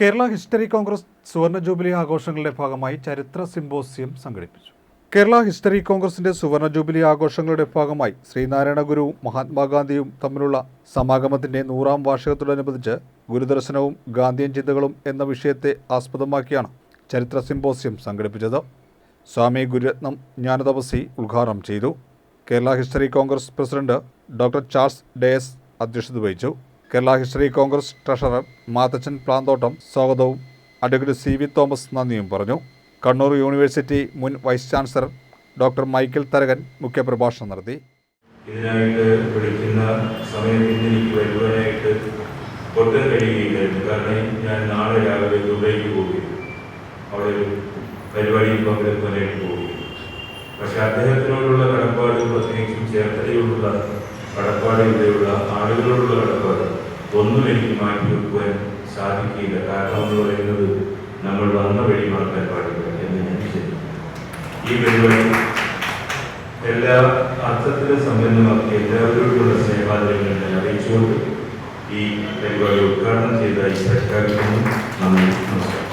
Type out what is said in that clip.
Kerala history Congress സുവർണ jubilee ആഘോഷങ്ങളുടെ ഭാഗമായി ചരിത്ര സിംപോസിയം സംഘടിപ്പിച്ചു. കേരള ഹിസ്റ്ററി കോൺഗ്രസിന്റെ സുവർണ ജൂബിലി ആഘോഷങ്ങളുടെ ഭാഗമായി ശ്രീനാരായണ ഗുരുവും മഹാത്മാഗാന്ധിയും തമ്മിലുള്ള സമാഗമത്തിന്റെ 100-ാം വാർഷികത്തോടനുബന്ധിച്ച് ഗുരുദർശനവും ഗാന്ധിയൻ ചിന്തകളും എന്ന വിഷയത്തെ ആസ്പദമാക്കിയാണ് ചരിത്ര സിംപോസിയം സംഘടിപ്പിച്ചത്. സ്വാമി ഗുരുരത്നം ജ്ഞാനതപസ്വി ഉദ്ഘാടനം ചെയ്തു. Kerala history congress president doctor Charles Dias അധ്യക്ഷത വഹിച്ചു. Kerala history congress treasurer Mathachan Planthottam സ്വാഗതവും അഡ്വക്കേറ്റ് CV തോമസ് നന്ദിയും പറഞ്ഞു. കണ്ണൂർ യൂണിവേഴ്സിറ്റി മുൻ vice chancellor doctor Michael Tharakan മുഖ്യപ്രഭാഷണം നടത്തി. ഇതിനായിട്ട് വിളിക്കുന്ന സമയത്ത് എനിക്ക് വരുവാനായിട്ട് ഒട്ടും കഴിയുകയില്ലായിരുന്നു. കാരണം ഞാൻ നാളെ രാവിലെ ദുബൈക്ക് പോകുകയും അവിടെ പരിപാടിയിൽ പങ്കെടുക്കാനായിട്ട് പോവുകയും, പക്ഷെ അദ്ദേഹത്തിനോടുള്ള കടപ്പാട്, പ്രത്യേകിച്ചും ചേർത്തലയോടുള്ള കടപ്പാട്, ഇവിടെയുള്ള ആളുകളോടുള്ള കടപ്പാട് ഒന്നും എനിക്ക് മാറ്റി വെക്കുവാൻ സാധിക്കില്ല. കാരണം എന്ന് പറയുന്നത് നമ്മൾ വന്ന വഴി മറക്കാൻ പാടില്ല എന്ന് ഞാൻ വിചാരിക്കുന്നു. ഈ പരിപാടി എല്ലാ അർത്ഥത്തിലും സമ്പന്നമാക്കി എല്ലാവരോടുള്ള സ്നേഹാദരങ്ങൾ അറിയിച്ചുകൊണ്ട് ഈ പരിപാടി ഉദ്ഘാടനം ചെയ്തതായി പ്രഖ്യാപിക്കുന്നു. നന്ദി, നമസ്കാരം.